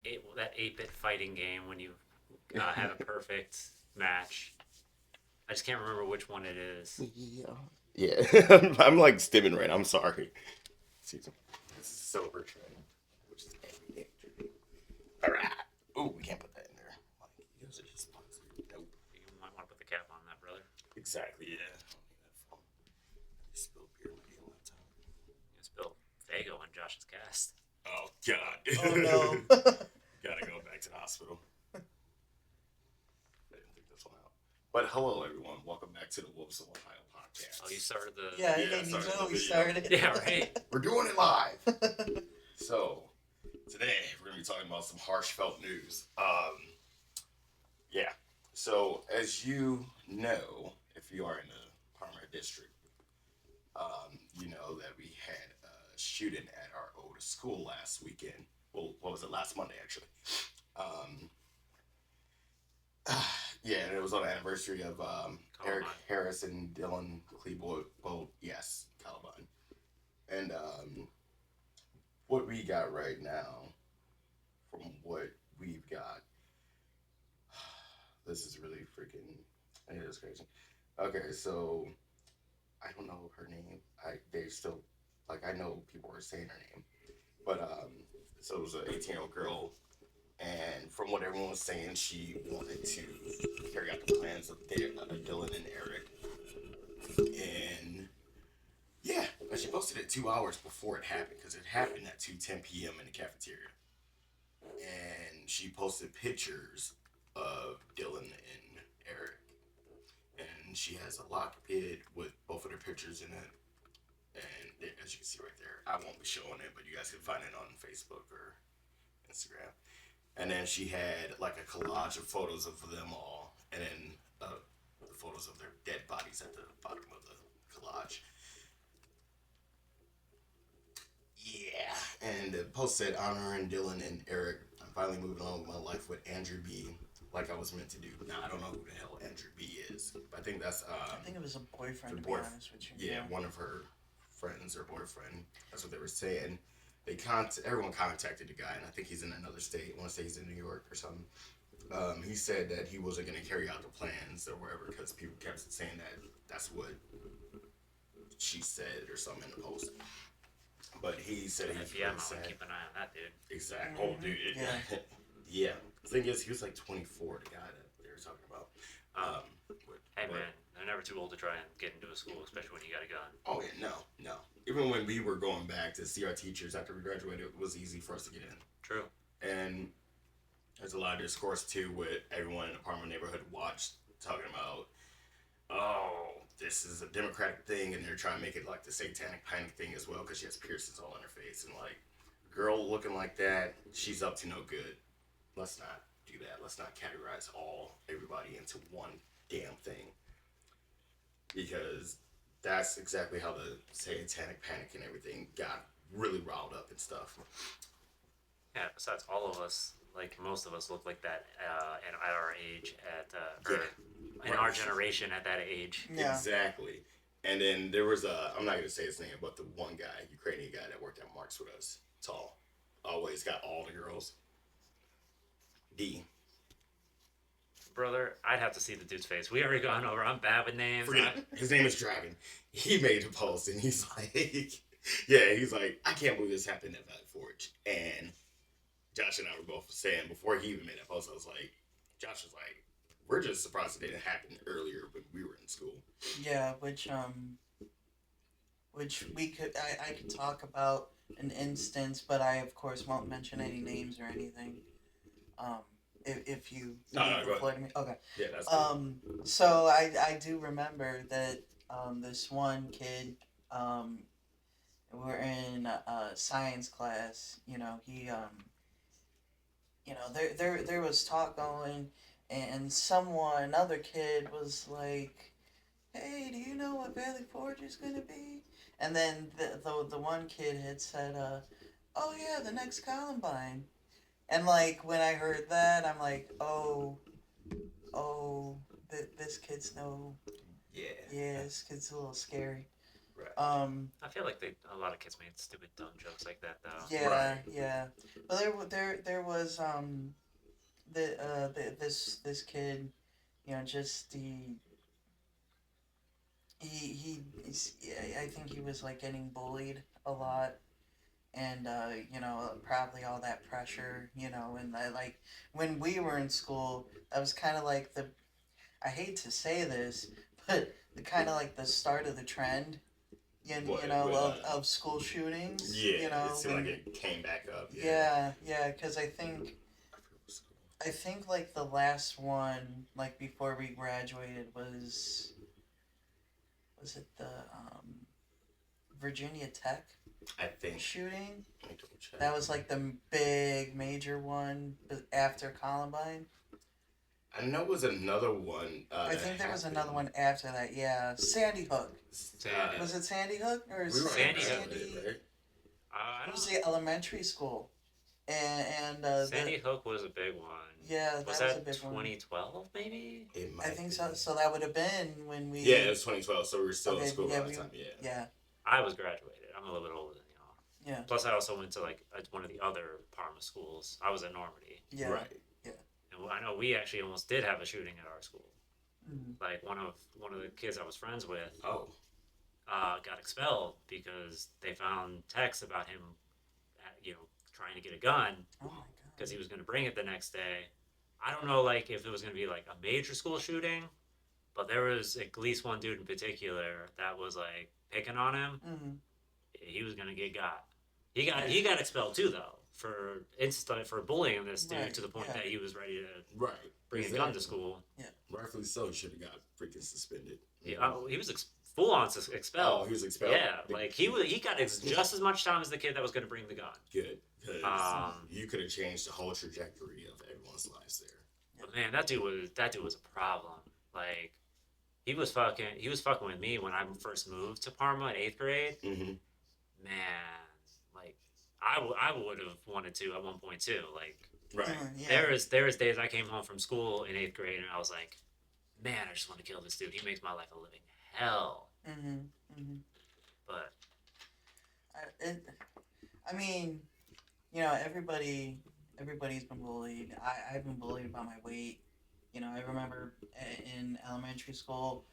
that 8-bit fighting game when you have a perfect match. I just can't remember which one it is. Yeah. Yeah. I'm like stimming right. I'm sorry. Excuse me. This is silver trend, which is every day. All right. Oh, we can't put that in there. Like, those are just puns. Nope. You might want to put the cap on that, brother. Exactly. Yeah. I don't need that phone. I spilled beer on my damn laptop. You spilled Fago on Josh's cast. Oh God. Oh no. Gotta go back to the hospital. I didn't think this one out. But hello, everyone. Welcome back to the Wolves of Ohio podcast. Oh, you started the. Yeah, Yeah, I didn't sorry, even know the we video. started. Yeah, right. We're doing it live. So today we're gonna be talking about some harsh felt news. Yeah. So as you know, if you are in the Parma district, you know that we had a shooting at our old school last weekend. Well, what was it? Last Monday, actually. Um, yeah, and it was on the anniversary of Eric Harris and Dylan Klebold. Yes, Columbine. And what we got right now, from what we've got, this is really freaking. It is crazy. Okay, so I don't know her name. They still like I know people are saying her name, but so it was an 18-year-old girl, and from what everyone was saying, she wanted to carry out the plans of Dylan and Eric, and yeah, but she posted it 2 hours before it happened because it happened at 2:10 p.m. in the cafeteria, and she posted pictures of Dylan and Eric, and she has a lock pit with both of their pictures in it. And as you can see right there, I won't be showing it, but you guys can find it on Facebook or Instagram. And then she had like a collage of photos of them all, and then the photos of their dead bodies at the bottom of the collage. Yeah, and the post said, honoring Dylan and Eric. I'm finally moving on with my life with Andrew B. Like I was meant to do. Now I don't know who the hell Andrew B is, but I think that's I think it was a boyfriend, to be honest with you. Yeah, one of her friends or boyfriend. That's what they were saying. Everyone contacted the guy, and I think he's in another state. I want to say he's in New York or something. He said that he wasn't going to carry out the plans or whatever because people kept saying that that's what she said or something in the post. But he said he's Yeah, I'm gonna keep an eye on that, dude. Exactly. Oh, dude. Yeah. Yeah. The thing is, he was like 24, the guy that they were talking about. Hey, man, they're never too old to try and get into a school, especially when you got a gun. Oh, yeah, no. Even when we were going back to see our teachers after we graduated, it was easy for us to get in. True. And there's a lot of discourse, too, with everyone in the apartment neighborhood watched talking about, oh, this is a Democratic thing, and they're trying to make it like the satanic panic thing as well, because she has piercings all on her face. And, like, girl looking like that, she's up to no good. Let's not do that. Let's not categorize everybody into one damn thing. Because that's exactly how the satanic panic and everything got really riled up and stuff. Yeah, besides, all of us, like most of us, look like that at our age, in our generation at that age. Yeah. Exactly. And then there was I'm not going to say his name, but the one guy, Ukrainian guy that worked at Mark's with us, tall, always got all the girls. D. Brother, I'd have to see the dude's face. We already gone over. I'm bad with names. His name is Dragon. He made a post and he's like, yeah, he's like, I can't believe this happened at Valley Forge. And Josh and I were both saying before he even made that post, I was like, Josh was like, we're just surprised it didn't happen earlier when we were in school. Yeah, which we could I could talk about an instance, but I of course won't mention any names or anything. If you no, go ahead. Me, okay. Yeah, that's cool. So I do remember that this one kid we're in science class. You know there was talk going, and another kid was like, "Hey, do you know what Valley Forge is gonna be?" And then the one kid had said, "Oh yeah, the next Columbine." And like when I heard that, I'm like, "Oh, this kid's no, Yeah, yeah, this kid's a little scary." Right. I feel like a lot of kids made stupid, dumb jokes like that though. Yeah, Right. yeah. But there was this kid, just I think he was like getting bullied a lot, and probably all that pressure, and like when we were in school, that was kind of like I hate to say this, but the kind of like the start of the trend, What? What? of school shootings, Yeah, it seemed like when it came back up. Yeah. yeah, because I forget what school. I think like the last one, like before we graduated, was it the Virginia Tech I think. shooting? Let me double check. That was like the big major one, but after Columbine. I know it was another one. I that think there was happened. another one after that. Yeah, Sandy Hook. Sandy. Was it Sandy Hook or We were Sandy Sandy, Hook. Hook, right? I It was don't. the elementary school, and Sandy Hook was a big one. yeah, that Was was a that big one. 2012 maybe? It might I think be. so. So that would have been when we. Yeah, it was 2012, so we were still in Okay, school yeah, at the time. Yeah. Yeah, I was graduated. I'm a little bit older than y'all. yeah, Plus, I also went to like one of the other Parma schools. I was at Normandy, yeah. Right. and I know we actually almost did have a shooting at our school. Mhm. Like one of the kids I was friends with Oh. got expelled because they found texts about him, trying to get a gun Oh my god. because he was going to bring it the next day. I don't know, like if it was going to be like a major school shooting, but there was at least one dude in particular that was like picking on him. Mm-hmm. He was going to get got. He got expelled too though for bullying this dude Right, to the point yeah. that he was ready to Right. bring a gun to school. Rightfully so. He should have got freaking suspended. He was full on expelled. Oh, he was expelled. Yeah, like he got just as much time as the kid that was going to bring the gun. Good, because Um, you could have changed the whole trajectory of everyone's lives there. But man, that dude was a problem. Like he was fucking with me when I first moved to Parma in 8th grade. Mm-hmm. Man, like I would have wanted to at one point too. Like Right. Yeah. there was days I came home from school in 8th grade and I was like, man, I just want to kill this dude. He makes my life a living hell. Mm-hmm. Mm-hmm. But I mean, everybody's been bullied. I've been bullied about my weight. I remember in elementary school,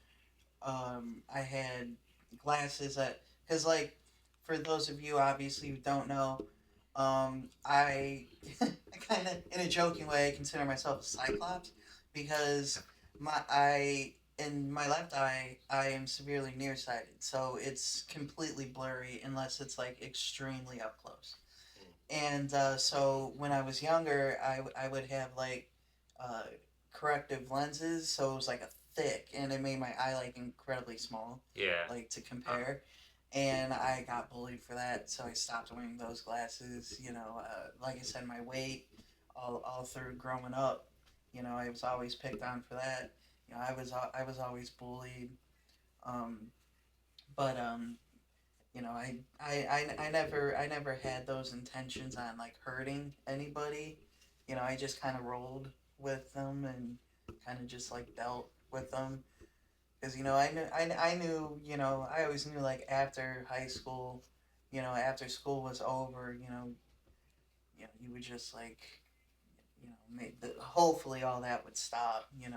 I had glasses because like, for those of you obviously who don't know, I I kind of in a joking way consider myself a cyclops because in my left eye I am severely nearsighted, so it's completely blurry unless it's like extremely up close. And so when I was younger, I would have like uh, corrective lenses, so it was like a thick, and it made my eye like incredibly small, yeah, like to compare. And I got bullied for that, so I stopped wearing those glasses. Like I said, my weight, all through growing up, I was always picked on for that. I was always bullied. Um, but I never had those intentions on like hurting anybody. I just kind of rolled with them and kind of just like dealt with them because I knew I always knew like after high school, after school was over, you would just like hopefully all that would stop. You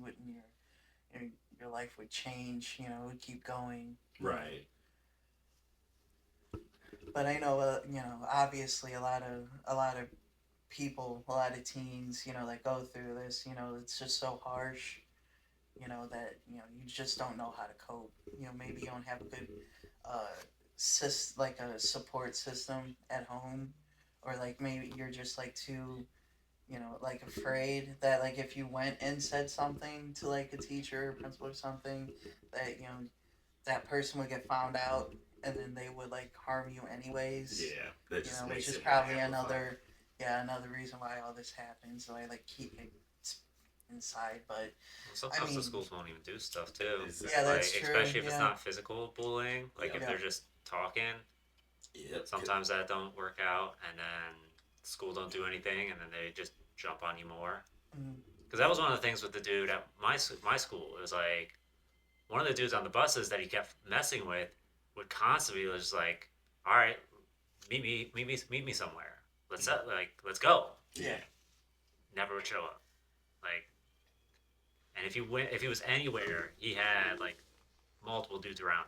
wouldn't your life would change. It would keep going. Right. But I know, obviously a lot of people, a lot of teens, that go through this, it's just so harsh, that you just don't know how to cope. Maybe you don't have a good, like a support system at home, or like maybe you're just like too, like afraid that like if you went and said something to like a teacher or principal or something, that that person would get found out and then they would like harm you anyways. Yeah. That just Which makes is it probably amplified. another reason why all this happens. So I like keep it inside, but sometimes mean- the schools won't even do stuff too. Yeah, that's like, true, especially if it's yeah. not physical bullying. Like if Yeah. they're just talking, Yep. sometimes that don't work out, and then school don't do anything, and then they just jump on you more. mm, Because that was one of the things with the dude at my school. It was like one of the dudes on the buses that he kept messing with would constantly just like, all right, meet me somewhere. Let's go. Yeah. Never would show up. Like, and if he was anywhere, he had like multiple dudes around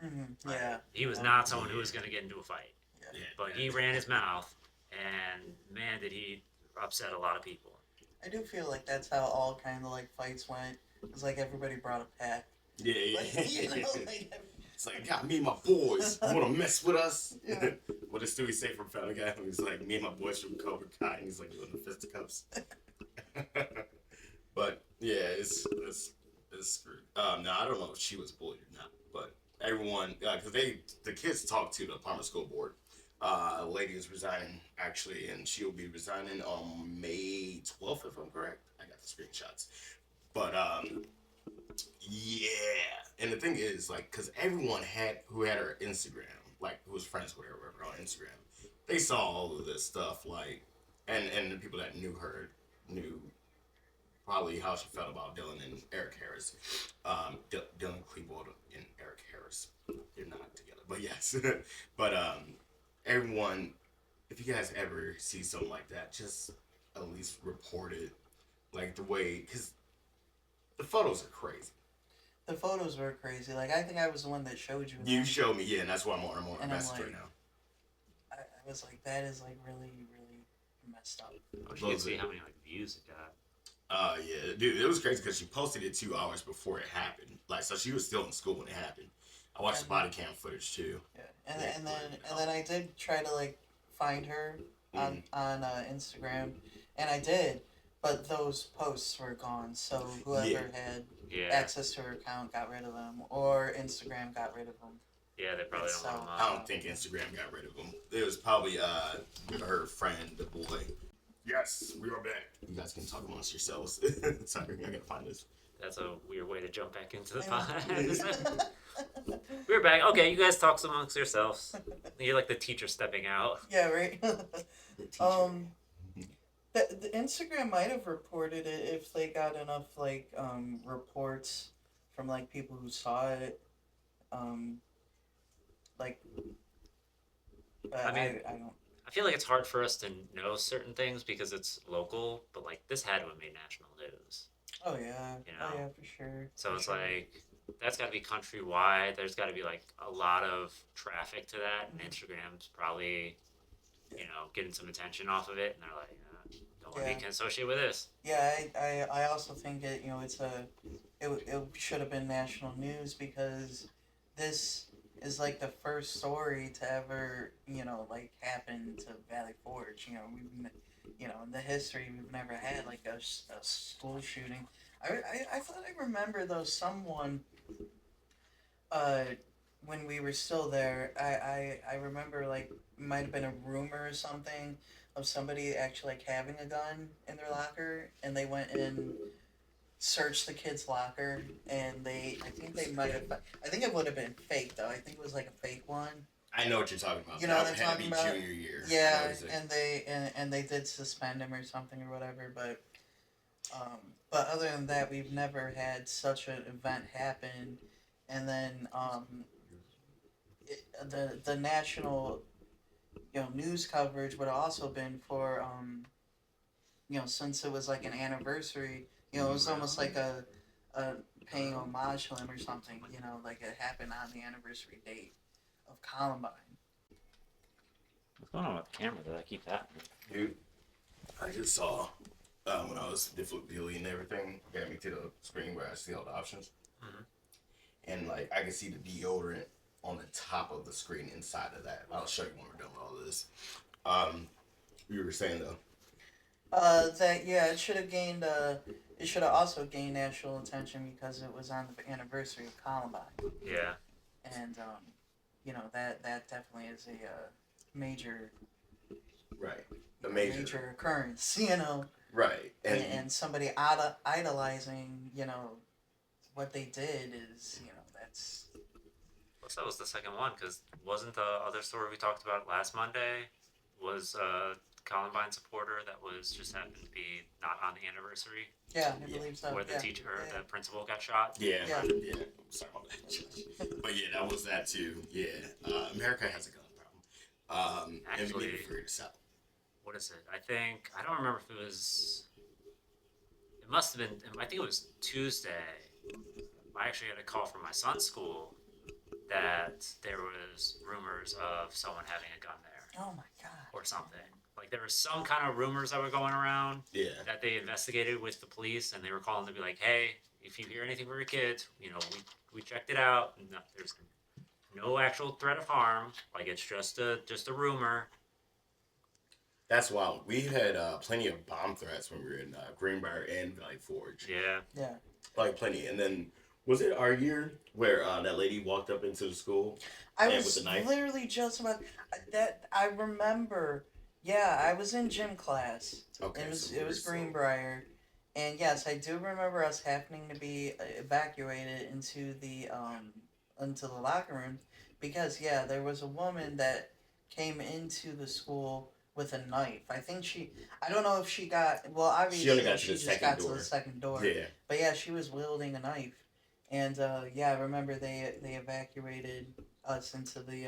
him. Like, Yeah. he was Yeah. not someone who was gonna get into a fight. Yeah. Yeah, But he ran his mouth, and man, did he upset a lot of people. I do feel like that's how all kind of like fights went. It's like everybody brought a pack. yeah. Like, you know, like, It's like, I got me and my boys. You want to mess with us? Yeah. What does Stewie say from Family Guy? He's like, me and my boys from Cobra Kai. And he's like doing the fisticuffs. But yeah, it's screwed. Now I don't know if she was bullied or not, but everyone, because the kids talked to the Palmer School Board. A lady is resigning actually, and she'll be resigning on May 12th, if I'm correct. I got the screenshots, but yeah. And the thing is, like, because everyone who had her Instagram, like, who was friends with her, whatever, on Instagram, they saw all of this stuff, like, and the people that knew her knew probably how she felt about Dylan and Eric Harris. Dylan Klebold and Eric Harris. They're not together, but yes. But everyone, if you guys ever see something like that, just at least report it, like the way, because the photos are crazy. the photos were crazy. Like I think I was the one that showed you. You them. showed me, yeah, and that's why I'm on And a I'm message like- right now. I was like, that is like really, really messed up. I wish you could see how many like views it got. Yeah, dude, it was crazy because she posted it 2 hours before it happened. Like, so she was still in school when it happened. I watched the body cam footage too. Yeah, and Yeah, then I did try to like find her on Instagram, and I did, but those posts were gone. So whoever Yeah. had Yeah, access to her account got rid of them, or Instagram got rid of them. yeah, they probably don't want So- them I up. don't think Instagram got rid of them. It was probably her friend, the boy. Yes, we are back. You guys can talk amongst yourselves. Sorry, I gotta find this. That's a weird way to jump back into the I know. pod. We're back. Okay, you guys talk amongst yourselves. You're like the teacher stepping out. Yeah, right. The teacher. The Instagram might have reported it if they got enough like reports from like people who saw it. Like, I mean- I don't. I feel like it's hard for us to know certain things because it's local, but like this had to have made national news. Oh yeah. You Oh know? yeah, for sure. So for it's sure. like that's got to be countrywide. There's got to be like a lot of traffic to that, and Instagram's probably, getting some attention off of it, and they're like, don't want to be associated with this. Yeah, I also think it it should have been national news because this is like the first story to ever like happen to Valley Forge. In the history we've never had like a school shooting. I thought I remember though someone when we were still there I remember like might have been a rumor or something of somebody actually like having a gun in their locker, and they went and searched the kid's locker, and I think it would have been fake though. I think it was like a fake one. I know what you're talking about. You know That what I'm had to talking be about? junior year. I know Yeah, what you're saying. and they did suspend him or something or whatever, but other than that, we've never had such an event happen, and then the national news coverage would have also been for since it was like an anniversary, it was almost like a paying homage to him or something, like it happened on the anniversary date of Columbine. What's going on with the camera that I keep happening? Dude, I just saw when I was deleting everything, got me to the screen where I see all the options. Mhm. And like I can see the deodorant on the top of the screen inside of that. I'll show you when we're done with all of this. You were saying though. It should have gained it should have also gained national attention because it was on the anniversary of Columbine, Yeah, and that definitely is a major Right. The major. occurrence, Right. and somebody idolizing what they did is that's plus that was the second one because wasn't the other story we talked about last Monday was Columbine supporter that was just happened to be not on the anniversary Yeah, I Yeah. believe so. where the yeah. teacher or Yeah. the principal got shot? Yeah, Yeah. yeah. Sorry about that. But yeah, that was that too. Yeah, America has a gun problem, and we need to Actually, figure this out. what is it? I don't remember if it was. It must have been. I think it was Tuesday. I actually had a call from my son's school that there was rumors of someone having a gun there Oh my god. or something. Like there was some kind of rumors that were going around Yeah, that they investigated with the police, and they were calling to be like, "Hey, if you hear anything from your kids, we checked it out. And there's no actual threat of harm. Like it's just a rumor." that's wild. We had plenty of bomb threats when we were in Greenbrier and Valley Forge. Yeah. Yeah. Like plenty. And then was it our year where that lady walked up into the school? I And was with the knife? literally just about that. I remember. Yeah, I was in gym class. Okay, It was so it we're was so- Greenbrier, and yes, I do remember us happening to be evacuated into the locker room because yeah, there was a woman that came into the school with a knife. I don't know if she got well. Obviously, She only got to she the just second got to door. the second door. Yeah. But yeah, she was wielding a knife, and yeah, I remember they evacuated us into the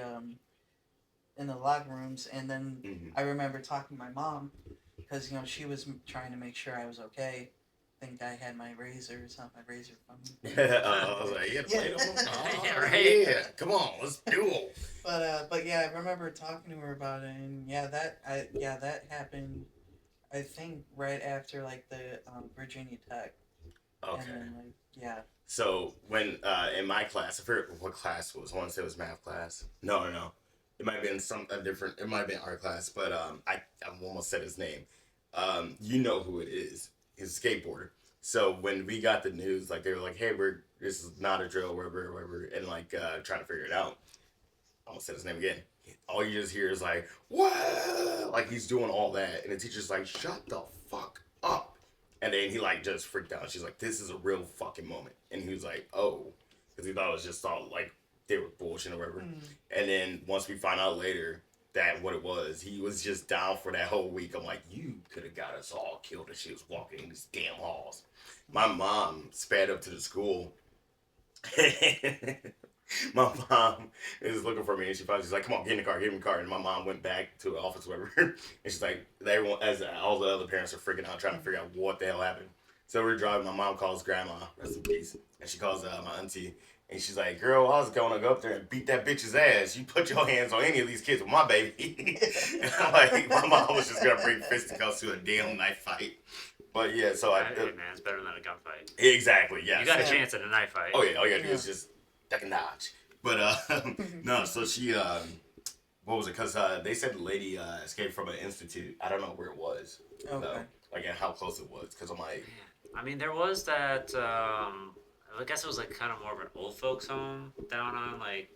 in the locker rooms, and then Mm-hmm. I remember talking to my mom because she was trying to make sure I was okay. I think I had my razor. It's not my razor phone. I was like, yeah, play them. Oh, Yeah, right. Yeah, come on, let's duel. But yeah, I remember talking to her about it, and that happened. I think right after like the Virginia Tech, Okay. and then like yeah. So when in my class, I forget what class it was. I want to say it was math class. No. It might have been a different. It might have been art class, but I almost said his name. You know who it is. He's a skateboarder. So when we got the news, like they were like, "Hey, this is not a drill, whatever," and like trying to figure it out. I almost said his name again. All you just hear is like, "What?" Like he's doing all that, and the teacher's like, "Shut the fuck up." And then he like just freaked out. She's like, "This is a real fucking moment," and he was like, "Oh," because he thought it was just all like they were bullshit or whatever. And then once we find out later that what it was, he was just down for that whole week. I'm like, you could have got us all killed if she was walking in these damn halls. My mom sped up to the school. My mom is looking for me, and she's like, "Come on, get in the car, get in the car." And my mom went back to the office, whatever, and she's like, everyone, as all the other parents are freaking out, trying to figure out what the hell happened. So we're driving. My mom calls grandma, rest in peace, and she calls my auntie. And she's like, "Girl, I was going to go up there and beat that bitch's ass. You put your hands on any of these kids with my baby." And I'm like, my mom was just going to bring fisticuffs to a damn knife fight. But yeah, so Hey, man, it's better than a gunfight. exactly, yes. You got a chance at a knife fight. Oh yeah, all you got to do is just duck and dodge. But no, so she, what was it? Because they said the lady escaped from an institute. I don't know where it was. Okay. Though. Like, and how close it was. Because I'm like, I mean, there was that. I guess it was like kind of more of an old folks' home down on like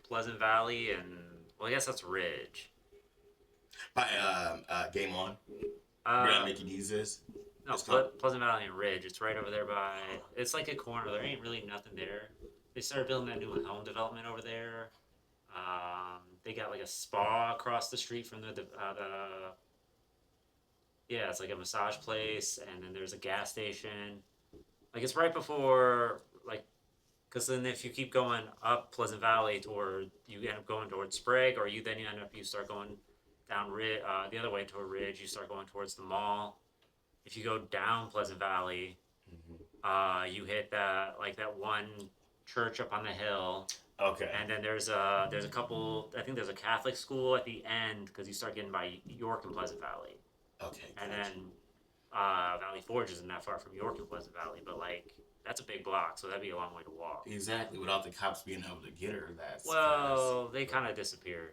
Pleasant Valley, and well, I guess that's Ridge. by Game On, where Mickey D's is. No, It's called- Pleasant Valley and Ridge. It's right over there by. It's like a corner. There ain't really nothing there. They started building that new home development over there. They got like a spa across the street from the yeah, it's like a massage place, and then there's a gas station. Like it's right before like, because then if you keep going up Pleasant Valley toward, you end up going towards Sprague, or you start going down the other way toward Ridge. You start going towards the mall. If you go down Pleasant Valley, you hit that one church up on the hill. Okay. And then there's a couple. I think there's a Catholic school at the end because you start getting by York and Pleasant Valley. Okay. And then Valley Forge isn't that far from York and Pleasant Valley, but like that's a big block, so that'd be a long way to walk. Exactly, without the cops being able to get her, that's Well, they kind of disappear,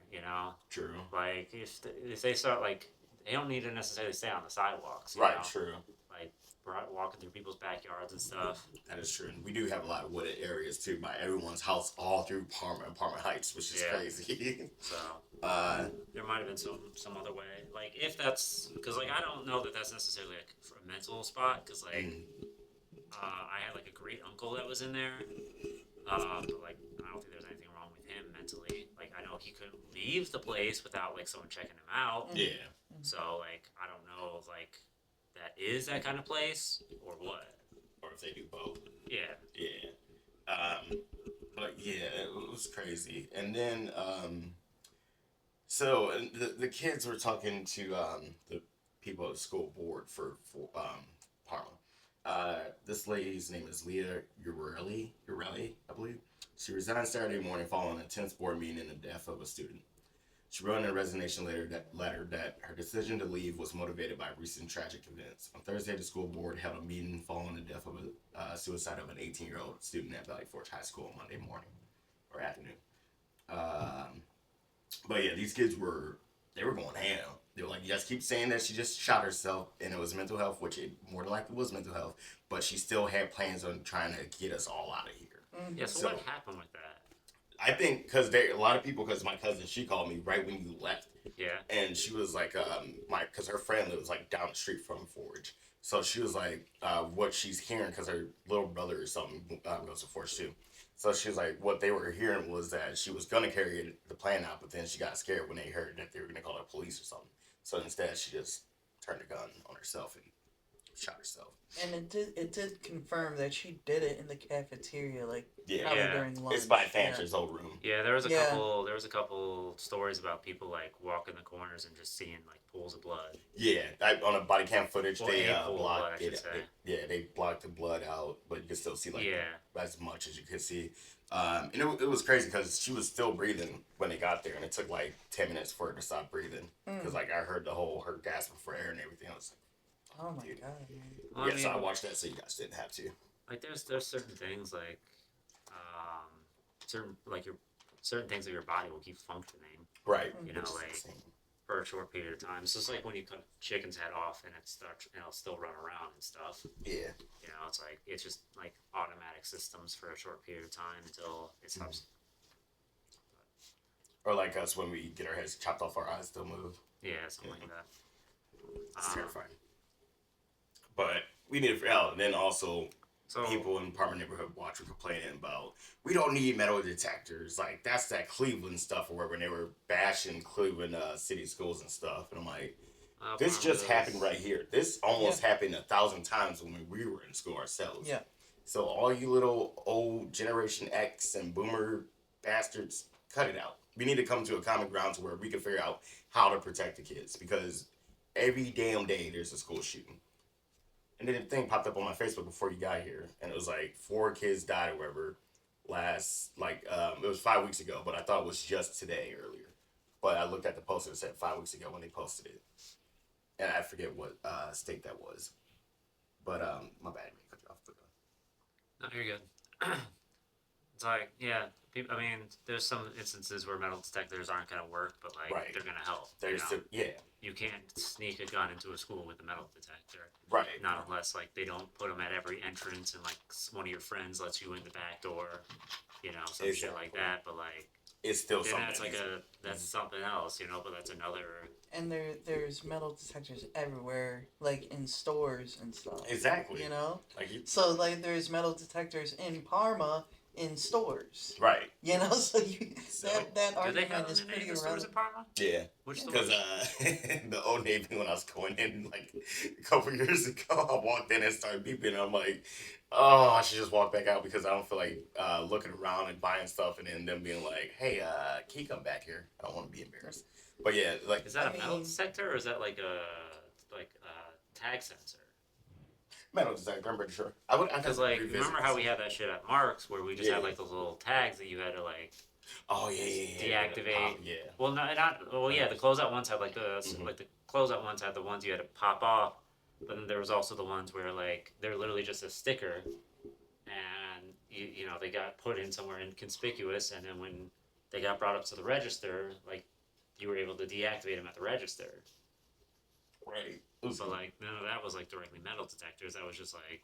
true. Like if they start like they don't need to necessarily stay on the sidewalks. You Right, know? true. Like walking through people's backyards and stuff. That is true. And we do have a lot of wooded areas too by everyone's house, all through apartment Heights, which is Yeah. crazy. So there might have been some other way. Like if that's because like I don't know that that's necessarily like for a mental spot because like I had like a great uncle that was in there, but like I don't think there's anything wrong with him mentally. Like I know he couldn't leave the place without like someone checking him out. Yeah. So like I don't know if like that is that kind of place or what. Or if they do both. Yeah. Yeah. But yeah, it was crazy. And then so and the kids were talking to the people at the school board for Parma. This lady's name is Leah Urelli, I believe. She resigned Saturday morning following a tense board meeting and the death of a student. She wrote in a resignation letter that her decision to leave was motivated by recent tragic events. On Thursday, the school board held a meeting following the death of a suicide of an 18-year-old student at Valley Forge High School on Monday morning or afternoon. But yeah, these kids they were going ham. They were like, you guys keep saying that she just shot herself and it was mental health, which it more than likely was mental health, but she still had plans on trying to get us all out of here. Yeah, so what happened with that? I think because a lot of people, because my cousin, she called me right when you left. Yeah. And she was like, because her friend lives like down the street from Forge. So she was like, what she's hearing, because her little brother or something goes to Forge too. So she was like, what they were hearing was that she was going to carry the plan out, but then she got scared when they heard that they were going to call the police or something. So instead, she just turned a gun on herself and shot herself. And it did confirm that she did it in the cafeteria, like Yeah. probably Yeah. during lunch. It's by Fancher's old room. Yeah, there was a Yeah. couple stories about people like walking the corners and just seeing like pools of blood. Yeah, on a body cam footage, Well, they a pool of blood, blocked I should it. say. They blocked the blood out, but you could still see like Yeah. as much as you could see. And it was crazy because she was still breathing when they got there, and it took like 10 minutes for her to stop breathing. Because like I heard her gasping for air and everything. I was Oh my Dude. god, man. Well, like, so I watched that so you guys didn't have to. like there's certain things like certain things of your body will keep functioning Right. You know, Which is like- insane. for a short period of time. It's just like when you cut a chicken's head off and it starts, still run around and stuff. Yeah. You know, it's like it's just like automatic systems for a short period of time until it stops. Or like us when we get our heads chopped off, our eyes still move. Yeah, something like that. It's terrifying. But we need to, and then also So people in Parma Neighborhood Watch were complaining about, we don't need metal detectors. Like, that's that Cleveland stuff or where they were bashing Cleveland city schools and stuff. And I'm like, this just happened right here. This almost happened 1,000 times when we were in school ourselves. Yeah. So all you little old Generation X and Boomer bastards, cut it out. We need to come to a common ground to where we can figure out how to protect the kids, because every damn day there's a school shooting. And then the thing popped up on my Facebook before you got here, and it was like 4 kids died or whatever it was 5 weeks ago, but I thought it was just today earlier. But I looked at the post and it said 5 weeks ago when they posted it. And I forget what state that was. But my bad, I cut you off. No, you're good. It's like, yeah, I mean, there's some instances where metal detectors aren't going to work, but like Right. they're going to help. There's You can't sneak a gun into a school with a metal detector. right. Not unless like they don't put them at every entrance and like one of your friends lets you in the back door, some shit like that. But like It's still then something. that's like that's something else, but that's another. And there's metal detectors everywhere, like in stores and stuff. Exactly. You know? Like So like there's metal detectors in Parma in stores. right. You know, so that Do they have argument is them in any pretty of the stores in irrelevant. Parma? Yeah. Which Because stores? the Old Navy, when I was going in like a couple years ago, I walked in and started beeping, and I'm like, oh, I should just walk back out because I don't feel like looking around and buying stuff and then them being like, hey, can you come back here? I don't want to be embarrassed. But yeah, like Is that a metal mean- detector or is that like a tag sensor? metal detector, I'm pretty sure. Because like remember how we had that shit at Mark's where we just had like those little tags that you had to like Oh yeah. deactivate. Yeah. Well, the closeout ones had like the like the closeout ones had the ones you had to pop off, but then there was also the ones where like they're literally just a sticker, and they got put in somewhere inconspicuous, and then when they got brought up to the register, like you were able to deactivate them at the register. Right. So like none of that was like directly metal detectors. That was just like,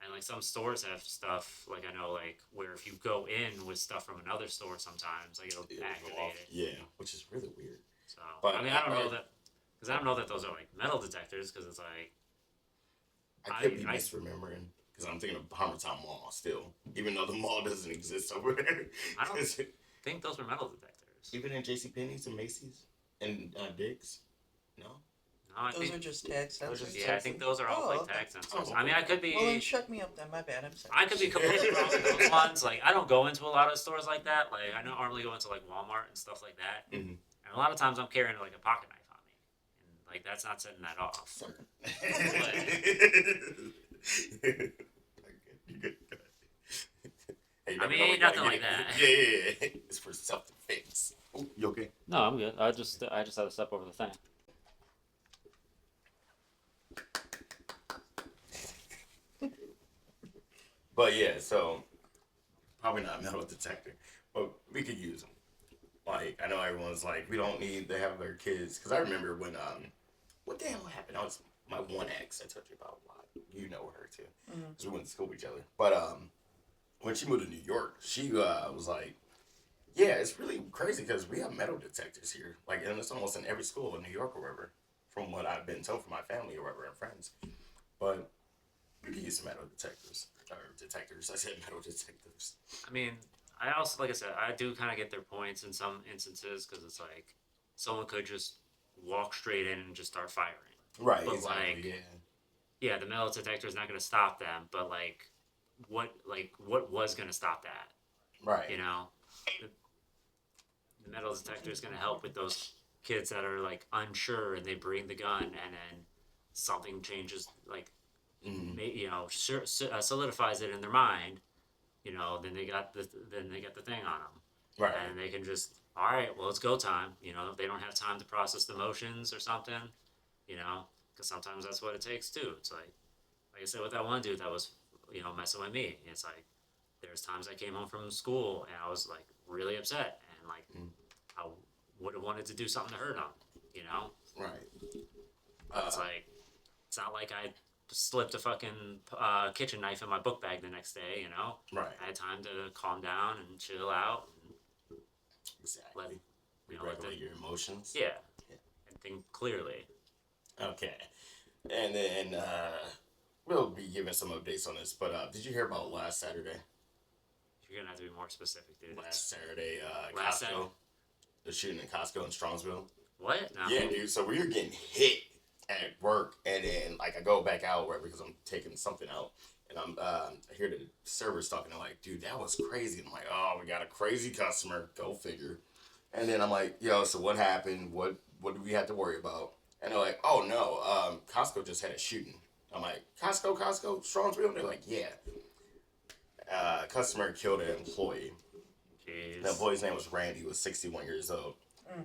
and like some stores have stuff like I know like where if you go in with stuff from another store sometimes like it'll activate it. Yeah, which is really weird. So But I mean I don't know that those are like metal detectors because it's like I could be I- misremembering because I'm thinking of Harmontown Mall still, even though the mall doesn't exist over there. I don't think those were metal detectors. Even in JCPenney's and Macy's and Dick's, no. No, I Those think are just tag Those are sensors. just I think those are all Oh, like okay. tag sensors. Oh, I mean, I could Well, then be shut me up then. My bad. I'm sorry. I could be completely wrong with those ones. Like, I don't go into a lot of stores like that. Like, I don't normally go into like Walmart and stuff like that. Mhm. And a lot of times I'm carrying like a pocket knife on me, and like that's not setting that off. Sorry. You good? Hey, you I never mean, know when ain't you gotta nothing get like it. that. Yeah. It's for self-defense. Oh, you okay? No, I'm good. I just had to step over the thing. But yeah, so probably not a metal detector, but we could use them. Like I know everyone's like, we don't need to have their kids because I remember when what the hell happened? I was my one ex I told you about a lot. You know her too because we went to school with each other. But when she moved to New York, she was like, yeah, it's really crazy because we have metal detectors here, like and it's almost in every school in New York or wherever, from what I've been told from my family or wherever and friends. But we could use some metal detectors or detectors. I said metal detectors. I mean, I also, like I said, I do kind of get their points in some instances because it's like someone could just walk straight in and just start firing. Right, But exactly. like, Yeah. yeah, the metal detector is not going to stop them. But what was going to stop that? Right. You know, the, the metal detector is going to help with those kids that are like unsure and they bring the gun and then something changes, like Mm-hmm. solidifies it in their mind. Then they got the thing on them, Right. and they can just, all right, well, it's go time. If they don't have time to process the emotions or something, because sometimes that's what it takes too. It's like I said with that one dude that was, messing with me. It's like there's times I came home from school and I was like really upset and like I would have wanted to do something to hurt him. You know, Right. it's like it's not like I slipped a fucking kitchen knife in my book bag the next day. Right. I had time to calm down and chill out and Exactly. let Regulate your emotions. yeah, Yeah. and think clearly. Okay. And then we'll be giving some updates on this. But did you hear about last Saturday? You're gonna have to be more specific, dude. Last Saturday, Last Costco. Saturday. The shooting in Costco in Strongsville. What? No. Yeah, dude. So we were getting hit at work, and then like I go back out right because I'm taking something out, and I hear the servers talking. I'm like, dude, that was crazy. I'm like, oh, we got a crazy customer. Go figure. And then I'm like, yo, so what happened? What do we have to worry about? And they're like, oh no, Costco just had a shooting. I'm like, Costco, Strongsville? They're like, yeah. Customer killed an employee. Jeez. The employee's name was Randy. He was 61 years old.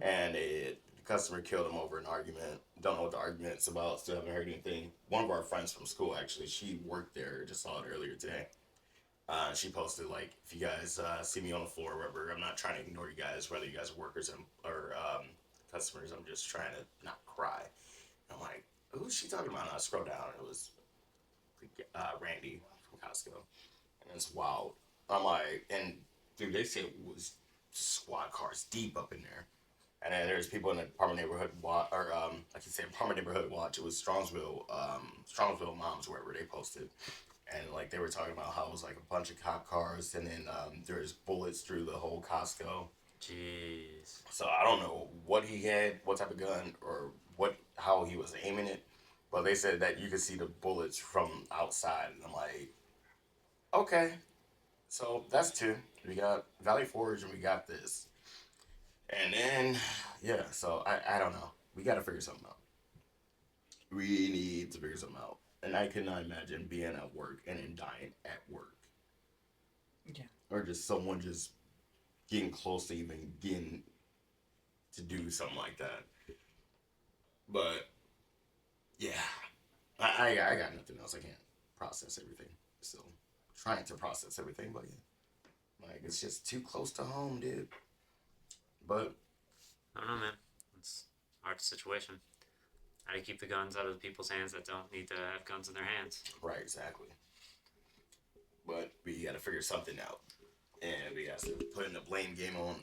And the customer killed him over an argument. Don't know what the argument's about. Still haven't heard anything. One of our friends from school, actually, she worked there. Just saw it earlier today. She posted, like, if you guys see me on the floor or whatever, I'm not trying to ignore you guys, whether you guys are workers or customers. I'm just trying to not cry. I'm like, who's she talking about? And I scroll down, and it was Randy from Costco. And it's wild. I'm like, and dude, they said it was squad cars deep up in there. And then there's people in the Apartment Neighborhood Watch, or like you said, Apartment Neighborhood Watch. It was Strongsville Moms, wherever they posted. And like they were talking about how it was like a bunch of cop cars, and then there's bullets through the whole Costco. Jeez. So I don't know what he had, what type of gun, or how he was aiming it, but they said that you could see the bullets from outside, and I'm like, okay, so that's two. We got Valley Forge, and we got this, and then yeah. So I don't know. We got to figure something out. We need to figure something out, and I cannot imagine being at work and then dying at work. Yeah. Or just someone just getting close to even getting to do something like that. But yeah, I got nothing else. I can't process everything. Still trying to process everything, but yeah, like it's just too close to home, dude. But I don't know, man. It's a hard situation. How do you keep the guns out of the people's hands that don't need to have guns in their hands? right, exactly. But we got to figure something out, and we got to put in the blame game on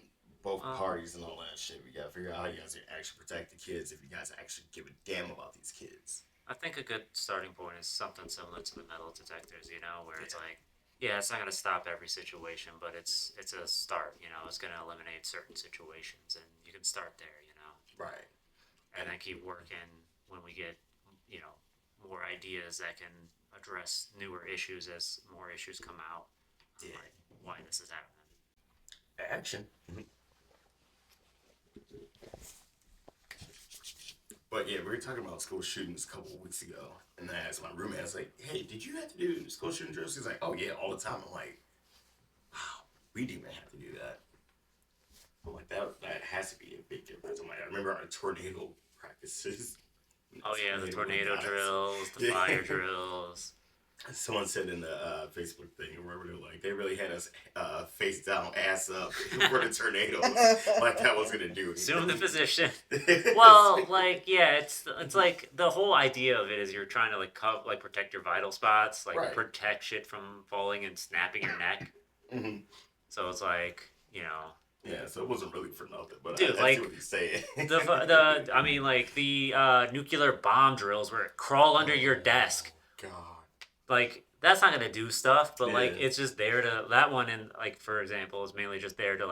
both parties and all that shit. We got to figure out how you guys can actually protect the kids if you guys actually give a damn about these kids. I think a good starting point is something similar to the metal detectors, where it's like, yeah, it's not going to stop every situation, but it's a start, it's going to eliminate certain situations, and you can start there, Right. and then keep working when we get, more ideas that can address newer issues as more issues come out. Yeah. Like why this is happening. Action. But yeah, we were talking about school shootings a couple of weeks ago, and I asked my roommate, I was like, "Hey, did you have to do school shooting drills?" He's like, "Oh yeah, all the time." I'm like, "Wow, we didn't even have to do that." I'm like, that has to be a big difference. I'm like, I remember our tornado practices. Oh yeah, the tornado drills, the fire drills. Someone said in the Facebook thing, or wherever, they really had us face down, ass up for the tornadoes, like that was gonna do it. Assume the position. Well, it's like the whole idea of it is you're trying to protect your vital spots, Right. protect shit from falling and snapping your neck. Mm-hmm. So it's like, Yeah, so it wasn't really for nothing, but dude, I see what he's saying. the nuclear bomb drills where it crawl under your desk. God. Like that's not gonna do stuff, but Yeah. it's just there to that one and for example is mainly just there to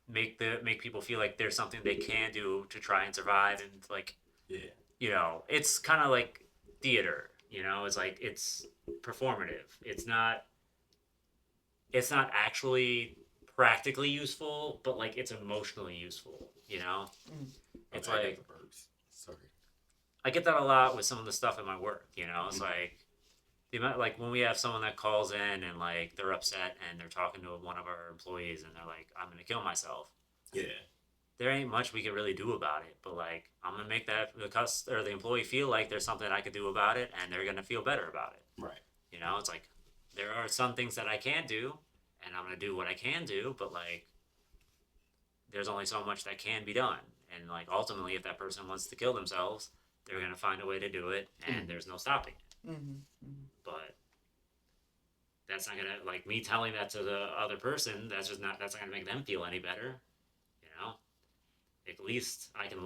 make people feel like there's something they can do to try and survive and Yeah. It's kind of like theater. It's like it's performative. It's not actually practically useful, but it's emotionally useful. It's Okay, I like got the burps. Sorry. I get that a lot with some of the stuff in my work. It's like the amount when we have someone that calls in and they're upset and they're talking to one of our employees and they're like, "I'm gonna kill myself." Yeah. There ain't much we can really do about it, but I'm gonna make that the employee feel like there's something I could do about it, and they're gonna feel better about it. Right. It's like there are some things that I can do, and I'm gonna do what I can do, but there's only so much that can be done, and ultimately, if that person wants to kill themselves, they're gonna find a way to do it, and there's no stopping it. Mm-hmm. But that's not gonna me telling that to the other person. That's not gonna make them feel any better. At least I can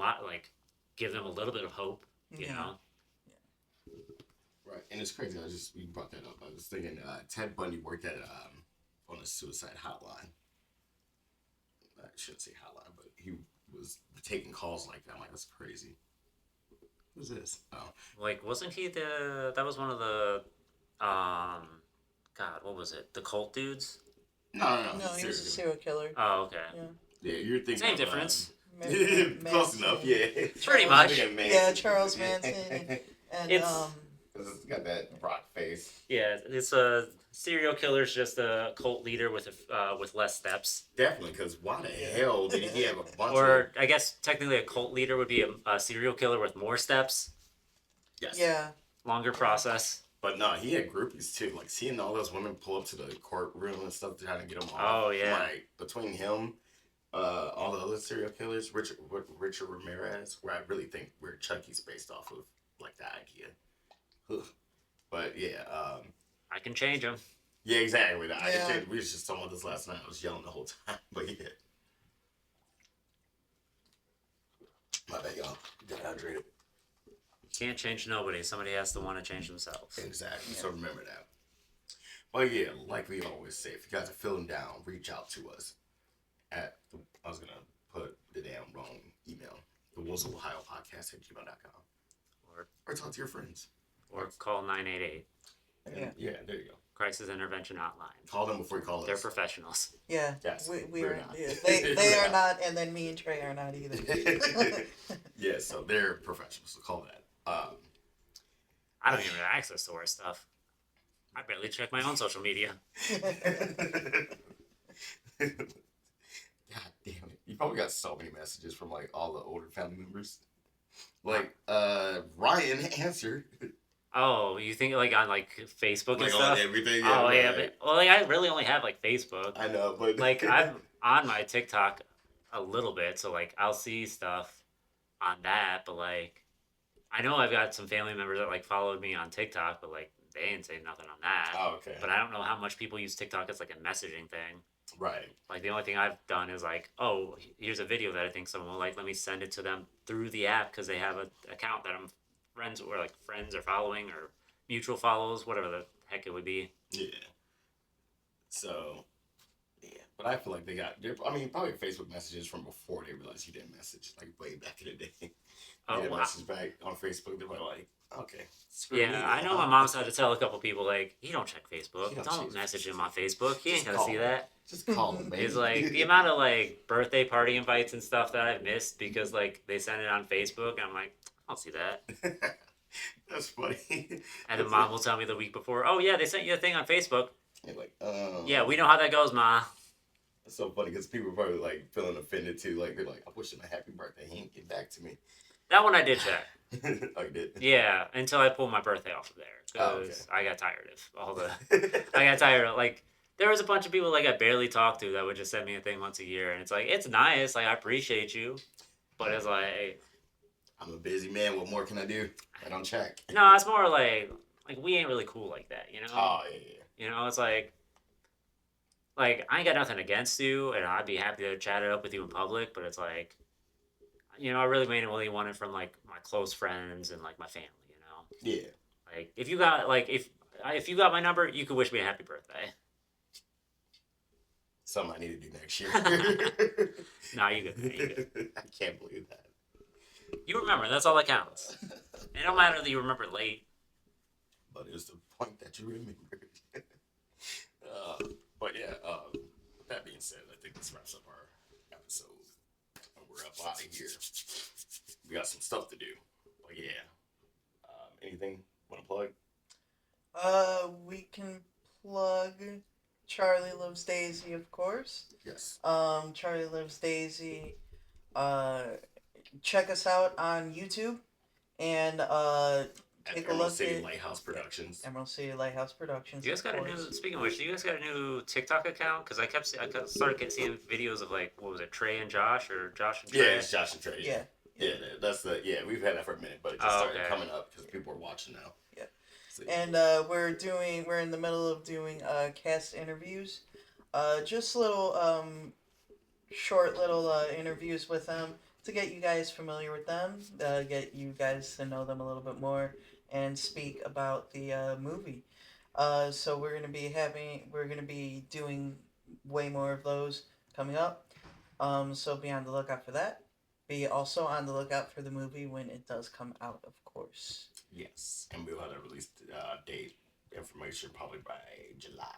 give them a little bit of hope. You know. Right, and it's crazy. You brought that up. I was thinking Ted Bundy worked at on a suicide hotline. I shouldn't say hotline, but he was taking calls like that. I'm like, that's crazy. Who's this? Oh, wasn't he that was one of the God, what was it? The cult dudes? No, he was a serial killer. Oh, okay. Yeah, you're thinking same difference. Close enough, yeah. Pretty much. Yeah, Charles Manson. And It's got that rock face. Yeah, it's a serial killer's just a cult leader with less steps. Definitely, because why the hell did he have a bunch Or I guess technically a cult leader would be a serial killer with more steps. Yes. Yeah. Longer process. But no, he had groupies too. Seeing all those women pull up to the courtroom and stuff trying to get him off. Oh yeah. Between him, all the other serial killers, Richard Ramirez, where I really think where Chucky's based off of, the idea. Ugh. But yeah, I can change him. Yeah, exactly. We was just talking about this last night. I was yelling the whole time, but yeah. My bad, y'all. Dehydrated. Can't change nobody. Somebody has to want to change themselves. Exactly. Yeah. So remember that. But yeah, like we always say, if you guys are feeling down, reach out to us I was going to put the damn wrong email. The WozoOhioPodcast@gmail.com. Or talk to your friends. Or call 988. Yeah, there you go. Crisis Intervention Hotline. Call them before you call us. They're professionals. Yeah. Yes. We're not. Yeah, they are not, and then me and Trey are not either. Yeah, so they're professionals, so call that. I don't even have access to our stuff. I barely check my own social media. God damn it. You probably got so many messages from all the older family members. Ryan answered. Oh, you think on Facebook and On stuff? everything. Yeah, oh yeah, but I really only have Facebook. I know, but I'm on my TikTok a little bit, so I'll see stuff on that, but I know I've got some family members that followed me on TikTok, but they didn't say nothing on that. Oh, okay. But I don't know how much people use TikTok as a messaging thing. Right. The only thing I've done is oh, here's a video that I think someone will let me send it to them through the app because they have an account that I'm friends or friends are following or mutual follows, whatever the heck it would be. Yeah. So, yeah. But I feel they got, probably Facebook messages from before they realized you didn't message, way back in the day. Oh, get a wow. message back on Facebook. They're like, okay, screw Yeah, me. I know my mom's had to tell a couple people, like, he don't check Facebook. He don't Don't check message Facebook. him on Facebook. He ain't Just gonna call see him. that. Just call him, man. It's like the amount of like birthday party invites and stuff that I've missed because like they send it on Facebook and I'm like, I don't see that. That's funny. And then mom will tell me the week before, oh yeah, they sent you a thing on Facebook. You're like, Yeah, we know how that goes, ma. It's so funny because people are probably like feeling offended too. Like they're like, I wish him a happy birthday. He didn't get back to me. That one I did check. Oh, you did? Yeah, until I pulled my birthday off of there because I got tired of all the. I got tired of like there was a bunch of people like I barely talked to that would just send me a thing once a year, and it's like it's nice, like I appreciate you, but it's like I'm a busy man. What more can I do? I don't check. no, it's more like we ain't really cool like that, you know. Oh yeah. You know, it's like I ain't got nothing against you, and I'd be happy to chat it up with you in public, but it's like you know I really mainly want it from like my close friends and like my family, you know. Yeah. Like if you got if you got my number, you could wish me a happy birthday. Something I need to do next year. Nah, you good. Man, you good. I can't believe that. You remember. That's all that counts. It don't matter that you remember late. But it's the point that you remembered. But yeah, with that being said, I think this wraps up our episode. And we're up out of here. We got some stuff to do. But yeah. Anything want to plug? We can plug Charlie Loves Daisy, of course. Yes. Charlie Loves Daisy. Check us out on YouTube and take a Emerald look City at Lighthouse Productions. Emerald City Lighthouse Productions. You guys got a new. Speaking of which, do you guys got a new TikTok account? Because I started seeing videos of like what was it, Trey and Josh or Josh and Trey? Yeah, it's Josh and Trey. Yeah. Yeah, that's we've had that for a minute, but it just started okay. coming up because people are watching now. Yeah. So, And we're in the middle of doing cast interviews. Just little short little interviews with them to get you guys familiar with them, get you guys to know them a little bit more, and speak about the movie. So we're gonna be doing way more of those coming up. So be on the lookout for that. Be also on the lookout for the movie when it does come out, of course. yes, and we'll have a release date information probably by July.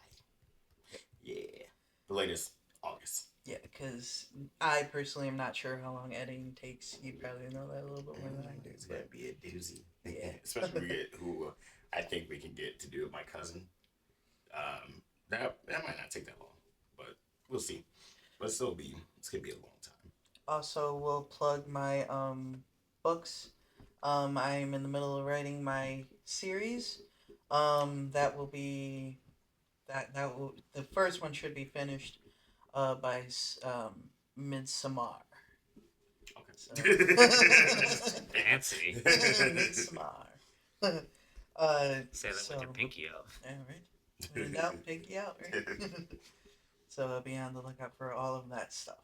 Yeah, the latest August. Yeah, because I personally am not sure how long editing takes. You probably know that a little bit more than I do. It's gonna be a doozy. Yeah. Especially we get who I think we can get to do it. My cousin. That might not take that long, but we'll see. But it's gonna be a long time. Also, we'll plug my books. I'm in the middle of writing my series. That will be the first one should be finished by Midsummer. Okay. So. Fancy. Midsummer. Say that with your pinky up. Yeah, right. When in doubt, pinky out, right? So be on the lookout for all of that stuff.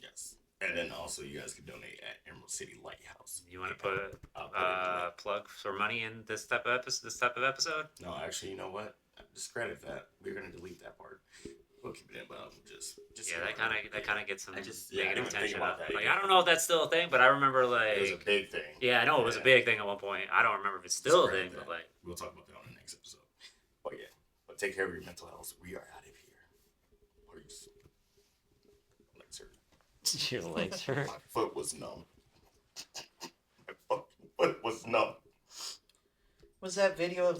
Yes. And then also you guys can donate at Emerald City Lighthouse. You want to put plug for money in this type of episode? No, actually, you know what? Discredit that. We're gonna delete that part. We'll keep it in, but just Yeah, that kind of gets some I negative didn't think attention. about that Like either. I don't know if that's still a thing, but I remember like it was a big thing. yeah, I know it was a big thing at one point. I don't remember if it's still a thing, Discredit but that. like We'll talk about that on the next episode. But yeah, but take care of your mental health. We are out of here. Peace. Legs hurt. your legs hurt. My foot was numb. My fucking foot was numb. Was that video of